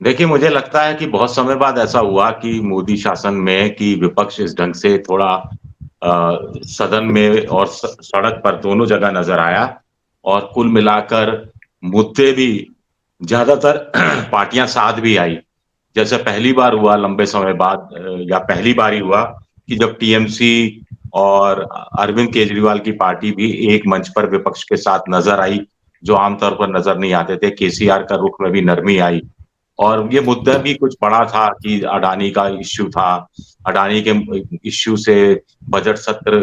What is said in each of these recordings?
देखिए, मुझे लगता है कि बहुत समय बाद ऐसा हुआ कि मोदी शासन में कि विपक्ष इस ढंग से थोड़ा सदन में और सड़क पर दोनों जगह नजर आया और कुल मिलाकर मुद्दे भी ज्यादातर पार्टियां साथ भी आई। जैसे पहली बार हुआ लंबे समय बाद या पहली बार ही हुआ कि जब टीएमसी और अरविंद केजरीवाल की पार्टी भी एक मंच पर विपक्ष के साथ नजर आई, जो आमतौर पर नजर नहीं आते थे। केसीआर का रुख में भी नरमी आई और ये मुद्दा भी कुछ बड़ा था कि अडानी का इश्यू था। अडानी के इश्यू से बजट सत्र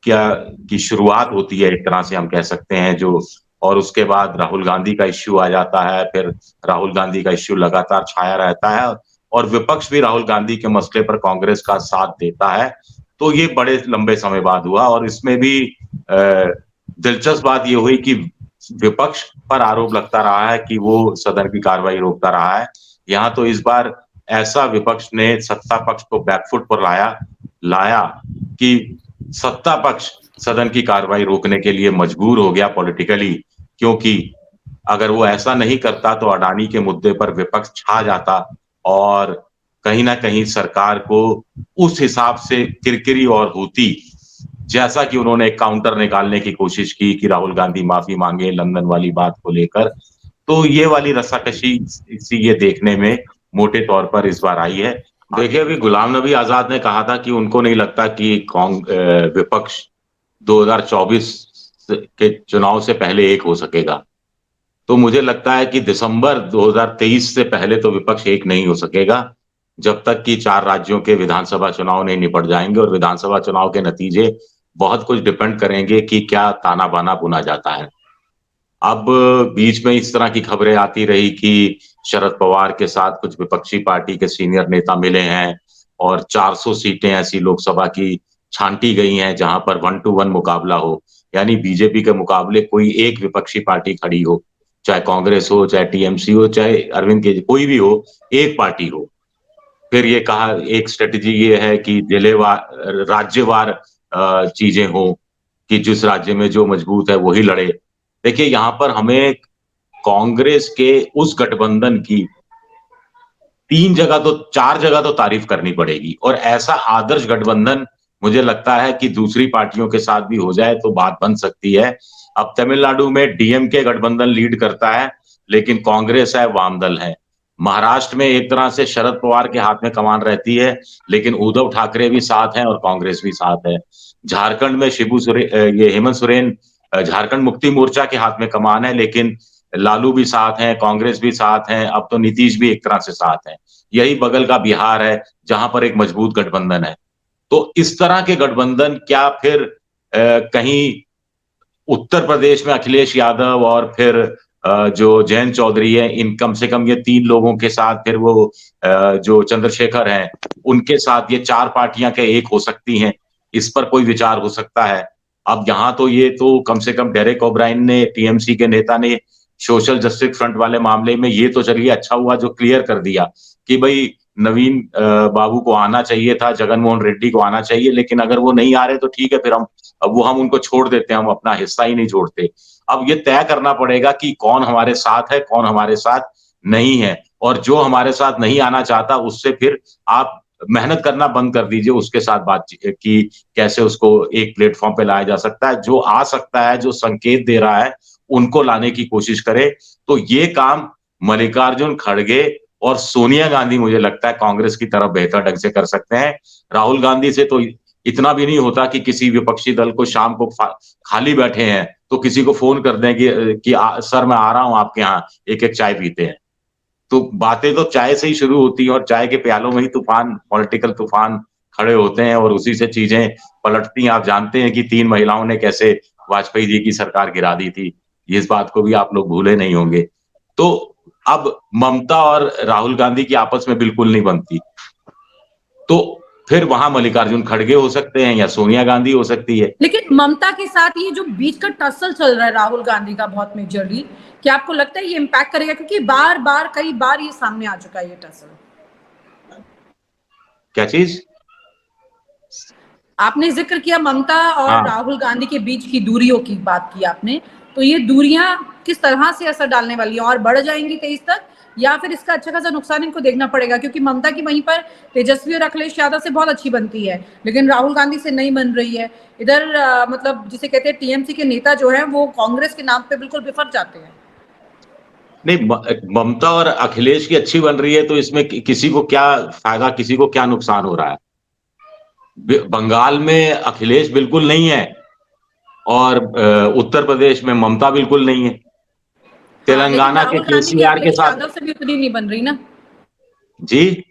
क्या की शुरुआत होती है, एक तरह से हम कह सकते हैं, जो और उसके बाद राहुल गांधी का इश्यू आ जाता है। फिर राहुल गांधी का इश्यू लगातार छाया रहता है और विपक्ष भी राहुल गांधी के मसले पर कांग्रेस का साथ देता है। तो ये बड़े लंबे समय बाद हुआ और इसमें भी दिलचस्प बात ये हुई कि विपक्ष पर आरोप लगता रहा है कि वो सदन की कार्रवाई रोकता रहा है। यहाँ तो इस बार ऐसा विपक्ष ने सत्ता पक्ष को बैकफुट पर लाया लाया कि सत्ता पक्ष सदन की कार्रवाई रोकने के लिए मजबूर हो गया पॉलिटिकली, क्योंकि अगर वो ऐसा नहीं करता तो अडानी के मुद्दे पर विपक्ष छा जाता और कहीं ना कहीं सरकार को उस हिसाब से किरकिरी और होती, जैसा कि उन्होंने एक काउंटर निकालने की कोशिश की कि राहुल गांधी माफी मांगे लंदन वाली बात को लेकर। तो ये वाली रस्साकशी सी ये देखने में मोटे तौर पर इस बार आई है। देखिए, अभी गुलाम नबी आजाद ने कहा था कि उनको नहीं लगता कि विपक्ष 2024 के चुनाव से पहले एक हो सकेगा। तो मुझे लगता है कि दिसंबर 2023 से पहले तो विपक्ष एक नहीं हो सकेगा, जब तक कि 4 राज्यों के विधानसभा चुनाव नहीं निपट जाएंगे और विधानसभा चुनाव के नतीजे बहुत कुछ डिपेंड करेंगे कि क्या ताना-बाना बुना जाता है। अब बीच में इस तरह की खबरें आती रही कि शरद पवार के साथ कुछ विपक्षी पार्टी के सीनियर नेता मिले हैं और 400 सीटें ऐसी लोकसभा की छांटी गई हैं जहां पर 1 टू 1 मुकाबला हो, यानी बीजेपी के मुकाबले कोई एक विपक्षी पार्टी खड़ी हो, चाहे कांग्रेस हो, चाहे टीएमसी हो, चाहे अरविंद केजरीवाल, कोई भी हो, एक पार्टी हो। फिर ये कहा, एक स्ट्रेटेजी ये है कि जिलेवार राज्यवार चीजें हो कि जिस राज्य में जो मजबूत है वही लड़े। देखिए, यहाँ पर हमें कांग्रेस के उस गठबंधन की 3 जगह तो 4 जगह तो तारीफ करनी पड़ेगी और ऐसा आदर्श गठबंधन मुझे लगता है कि दूसरी पार्टियों के साथ भी हो जाए तो बात बन सकती है। अब तमिलनाडु में डीएमके गठबंधन लीड करता है, लेकिन कांग्रेस है, वामदल है। महाराष्ट्र में एक तरह से शरद पवार के हाथ में कमान रहती है, लेकिन उद्धव ठाकरे भी साथ हैं और कांग्रेस भी साथ है। झारखंड में ये हेमंत सोरेन, झारखंड मुक्ति मोर्चा के हाथ में कमान है, लेकिन लालू भी साथ हैं, कांग्रेस भी साथ हैं, अब तो नीतीश भी एक तरह से साथ हैं। यही बगल का बिहार है, जहां पर एक मजबूत गठबंधन है। तो इस तरह के गठबंधन क्या फिर कहीं उत्तर प्रदेश में अखिलेश यादव और फिर जो जयंत चौधरी है, इन कम से कम ये 3 लोगों के साथ, फिर वो जो चंद्रशेखर हैं, उनके साथ ये 4 पार्टियां क्या एक हो सकती हैं? इस पर कोई विचार हो सकता है। अब यहाँ तो ये तो कम से कम डेरेक ओब्रायन ने, टीएमसी के नेता ने, सोशल जस्टिस फ्रंट वाले मामले में ये तो चलिए अच्छा हुआ जो क्लियर कर दिया कि भाई नवीन बाबू को आना चाहिए था, जगनमोहन रेड्डी को आना चाहिए, लेकिन अगर वो नहीं आ रहे तो ठीक है, फिर हम उनको छोड़ देते हैं, हम अपना हिस्सा ही नहीं छोड़ते। अब ये तय करना पड़ेगा कि कौन हमारे साथ है, कौन हमारे साथ नहीं है, और जो हमारे साथ नहीं आना चाहता उससे फिर आप मेहनत करना बंद कर दीजिए, उसके साथ बातचीत की कैसे उसको एक प्लेटफॉर्म पे लाया जा सकता है। जो आ सकता है, जो संकेत दे रहा है, उनको लाने की कोशिश करे। तो ये काम मल्लिकार्जुन खड़गे और सोनिया गांधी मुझे लगता है कांग्रेस की तरफ बेहतर ढंग से कर सकते हैं। राहुल गांधी से तो इतना भी नहीं होता कि किसी विपक्षी दल को शाम को खाली बैठे हैं तो किसी को फोन कर दें कि सर मैं आ रहा हूं आपके यहाँ, एक एक चाय पीते हैं। तो बातें तो चाय से ही शुरू होती हैं और चाय के प्यालों में ही तूफान, पॉलिटिकल तूफान खड़े होते हैं और उसी से चीजें पलटती हैं। आप जानते हैं कि 3 महिलाओं ने कैसे वाजपेयी जी की सरकार गिरा दी थी, इस बात को भी आप लोग भूले नहीं होंगे। तो अब ममता और राहुल गांधी की आपस में बिल्कुल नहीं बनती, तो फिर वहां मल्लिकार्जुन खड़गे हो सकते हैं या सोनिया गांधी हो सकती है। लेकिन ममता के साथ ये जो बीच का टसल चल रहा है राहुल गांधी का बहुत मेजरली, क्या आपको लगता है ये इम्पैक्ट करेगा? क्योंकि बार बार कई बार ये सामने आ चुका है ये टसल। क्या चीज? आपने जिक्र किया ममता और हाँ, राहुल गांधी के बीच की दूरियों की बात की आपने, तो ये दूरियां किस तरह से असर डालने वाली हैं और बढ़ जाएंगी 23 तक, या फिर इसका अच्छा खासा नुकसान इनको देखना पड़ेगा? क्योंकि ममता की वहीं पर तेजस्वी और अखिलेश यादव से बहुत अच्छी बनती है, लेकिन राहुल गांधी से नहीं बन रही है। इधर मतलब जिसे कहते हैं टीएमसी के नेता जो है वो कांग्रेस के नाम पे बिल्कुल बिफर जाते हैं। नहीं, ममता और अखिलेश की अच्छी बन रही है तो इसमें किसी को क्या फायदा, किसी को क्या नुकसान हो रहा है? बंगाल में अखिलेश बिल्कुल नहीं है और उत्तर प्रदेश में ममता बिल्कुल नहीं है। हाँ, लेकिन तेलंगाना के राहुल गांधी की केसीआर के अखिलेश साथ। यादव से भी उतनी नहीं बन रही ना। जी,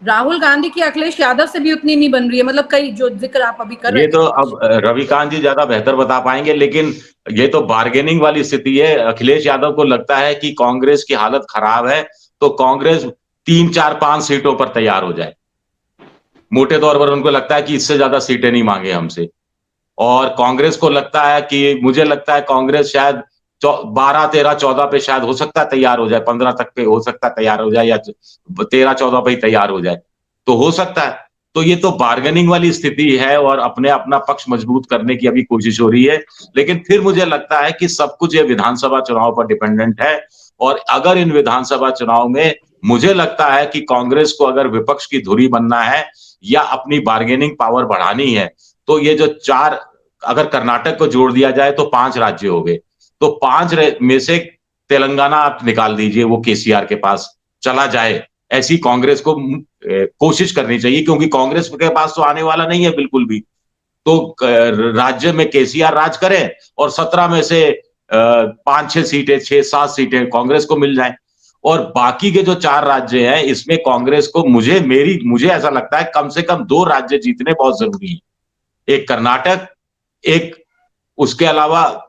राहुल गांधी की अखिलेश यादव से भी उतनी नहीं बन रही है, मतलब कई जो जिक्र आप अभी कर रहे ये थे तो कुछ। अब रविकांत जी ज्यादा बेहतर बता पाएंगे, लेकिन ये तो बार्गेनिंग वाली स्थिति है। अखिलेश यादव को लगता है कि कांग्रेस की हालत खराब है तो कांग्रेस 3, 4, 5 सीटों पर तैयार हो जाए। मोटे तौर पर उनको लगता है कि इससे ज्यादा सीटें नहीं मांगे हमसे। और कांग्रेस को लगता है कि, मुझे लगता है कांग्रेस शायद 12, 13, 14 पे शायद हो सकता है तैयार हो जाए, 15 तक पे हो सकता है तैयार हो जाए, या 13, 14 पे ही तैयार हो जाए, तो हो सकता है। तो ये तो बार्गेनिंग वाली स्थिति है और अपने अपना पक्ष मजबूत करने की अभी कोशिश हो रही है। लेकिन फिर मुझे लगता है कि सब कुछ ये विधानसभा चुनाव पर डिपेंडेंट है। और अगर इन विधानसभा चुनाव में, मुझे लगता है कि कांग्रेस को अगर विपक्ष की धुरी बनना है या अपनी बार्गेनिंग पावर बढ़ानी है, तो ये जो 4, अगर कर्नाटक को जोड़ दिया जाए तो 5 राज्य हो गए। तो 5 में से तेलंगाना आप निकाल दीजिए, वो केसीआर के पास चला जाए, ऐसी कांग्रेस को कोशिश करनी चाहिए, क्योंकि कांग्रेस के पास तो आने वाला नहीं है बिल्कुल भी। तो राज्य में केसीआर राज करे और 17 में से 5-6 सीटें, 6-7 सीटें कांग्रेस को मिल जाए। और बाकी के जो 4 राज्य हैं, इसमें कांग्रेस को, मुझे ऐसा लगता है कम से कम 2 राज्य जीतने बहुत जरूरी है। एक कर्नाटक, एक उसके अलावा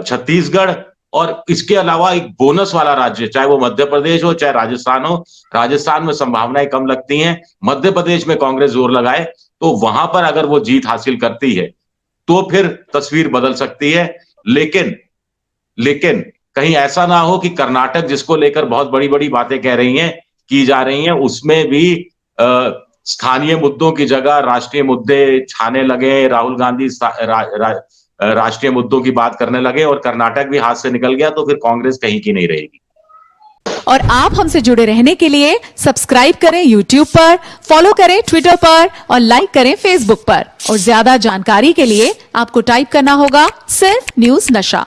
छत्तीसगढ़, और इसके अलावा एक बोनस वाला राज्य, चाहे वो मध्य प्रदेश हो चाहे राजस्थान हो। राजस्थान में संभावनाएं कम लगती हैं। मध्य प्रदेश में कांग्रेस जोर लगाए तो वहां पर अगर वो जीत हासिल करती है तो फिर तस्वीर बदल सकती है। लेकिन लेकिन कहीं ऐसा ना हो कि कर्नाटक, जिसको लेकर बहुत बड़ी बड़ी बातें की जा रही हैं, उसमें भी स्थानीय मुद्दों की जगह राष्ट्रीय मुद्दे छाने लगे, राहुल गांधी राष्ट्रीय मुद्दों की बात करने लगे और कर्नाटक भी हाथ से निकल गया, तो फिर कांग्रेस कहीं की नहीं रहेगी। और आप हमसे जुड़े रहने के लिए सब्सक्राइब करें YouTube पर, फॉलो करें Twitter पर और लाइक करें Facebook पर। और ज्यादा जानकारी के लिए आपको टाइप करना होगा सिर्फ न्यूज नशा।